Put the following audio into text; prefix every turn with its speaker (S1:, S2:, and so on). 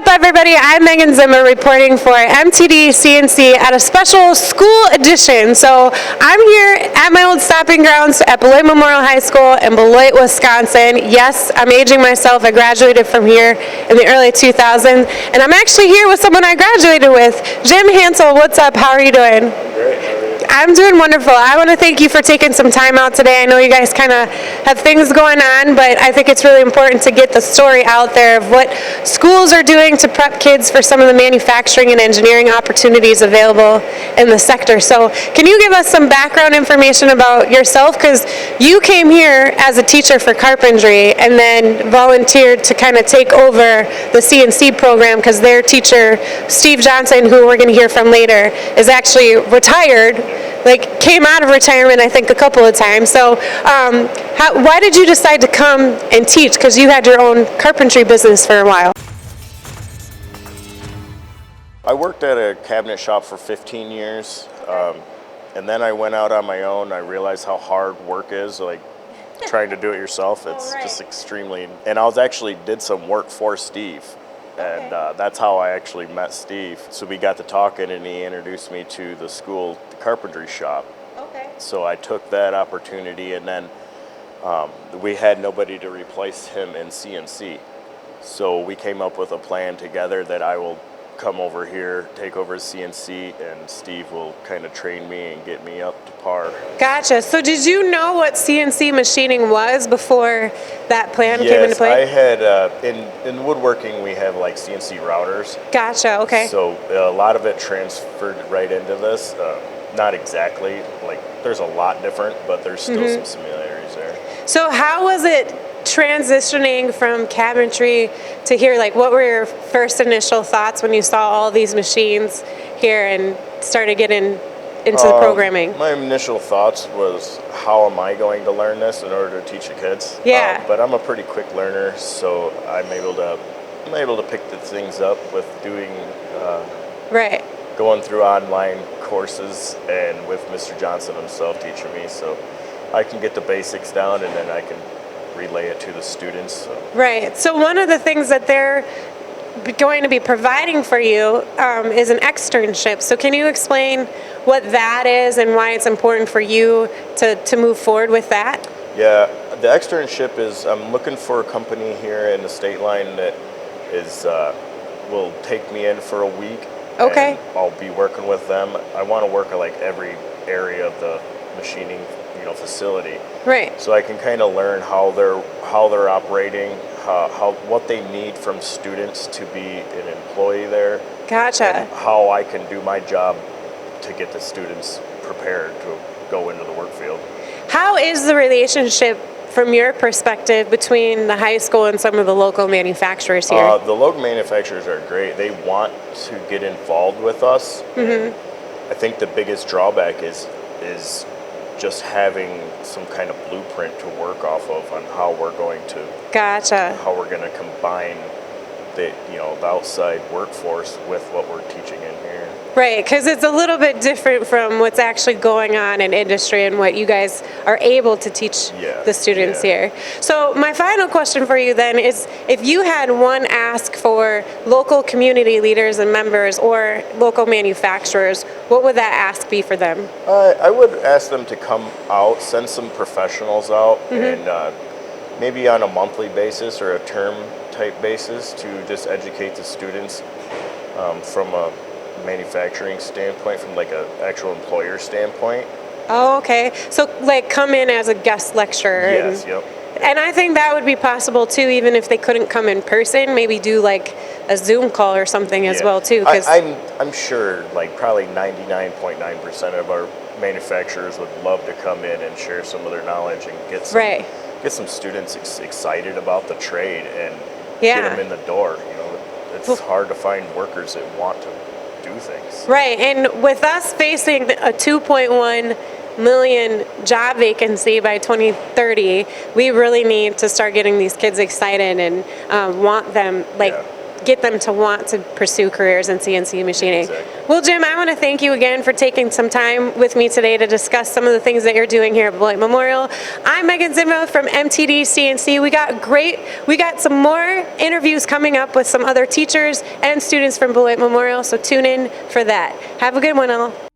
S1: everybody? I'm Meaghan Ziemba reporting for MTDCNC at a special school edition. So I'm here at my old stopping grounds at Beloit Memorial High School in Beloit, Wisconsin. Yes, I'm aging myself. I graduated from here in the early 2000s. And I'm actually here with someone I graduated with, Jim Hansel. What's up? How are you doing?
S2: Great.
S1: I'm doing wonderful. I want to thank you for taking some time out today. I know you guys kind of have things going on, but I think it's really important to get the story out there of what schools are doing to prep kids for some of the manufacturing and engineering opportunities available in the sector. So can you give us some background information about yourself? Because you came here as a teacher for carpentry and then volunteered to kind of take over the CNC program because their teacher, Steve Johnson, who we're going to hear from later, is actually retired. Like came out of retirement, I think, a couple of times. So why did you decide to come and teach? Because you had your own carpentry business for a while.
S2: I worked at a cabinet shop for 15 years, and then I went out on my own. I realized how hard work is, like trying to do it yourself. It's just extremely, and I did some work for Steve. And that's how I actually met Steve. So we got to talking and he introduced me to the school carpentry shop. Okay. So I took that opportunity and then we had nobody to replace him in CNC. So we came up with a plan together that I will come over here, take over CNC, and Steve will kind of train me and get me up to par.
S1: Gotcha. So did you know what CNC machining was before that plan came into play?
S2: Yes, I had, in woodworking we have like CNC routers.
S1: Gotcha, okay.
S2: So a lot of it transferred right into this. Not exactly, like there's a lot different, but there's still some similarities there.
S1: So how was it transitioning from cabinetry to here? Like what were your first initial thoughts when you saw all these machines here and started getting into the programming?
S2: My initial thoughts was, how am I going to learn this in order to teach the kids?
S1: Yeah.
S2: But I'm a pretty quick learner, so I'm able to pick the things up with doing going through online courses and with Mr. Johnson himself teaching me, so I can get the basics down and then I can relay it to the students. So.
S1: Right. So one of the things that they're going to be providing for you is an externship. So can you explain what that is and why it's important for you to move forward with that?
S2: Yeah, the externship is, I'm looking for a company here in the state line that is will take me in for a week.
S1: Okay.
S2: And I'll be working with them. I want to work at like every area of the machining, facility. Right. So I can kind of learn how they're operating, what they need from students to be an employee there.
S1: Gotcha.
S2: And how I can do my job to get the students prepared to go into the work field.
S1: How is the relationship from your perspective between the high school and some of the local manufacturers here?
S2: The local manufacturers are great. They want to get involved with us. I think the biggest drawback is just having some kind of blueprint to work off of on how we're going to how we're going to combine the outside workforce with what we're teaching in here.
S1: Right, because it's a little bit different from what's actually going on in industry and what you guys are able to teach the students here. So my final question for you then is, if you had one ask for local community leaders and members or local manufacturers, what would that ask be for them?
S2: I would ask them to come out, send some professionals out, and maybe on a monthly basis or a term type basis to just educate the students from a manufacturing standpoint, from like an actual employer standpoint.
S1: Oh, okay. So like come in as a guest lecturer.
S2: Yes, yep.
S1: And I think that would be possible too, even if they couldn't come in person, maybe do like a Zoom call or something as well too.
S2: I'm sure like probably 99.9% of our manufacturers would love to come in and share some of their knowledge and get some students excited about the trade and get them in the door. It's hard to find workers that want to do things. Right,
S1: and with us facing a 2.1 million job vacancy by 2030, we really need to start getting these kids excited and want them get them to want to pursue careers in CNC machining.
S2: Exactly.
S1: Well, Jim, I want to thank you again for taking some time with me today to discuss some of the things that you're doing here at Beloit Memorial. I'm Meaghan Ziemba from MTDCNC. We got some more interviews coming up with some other teachers and students from Beloit Memorial, so tune in for that. Have a good one, all.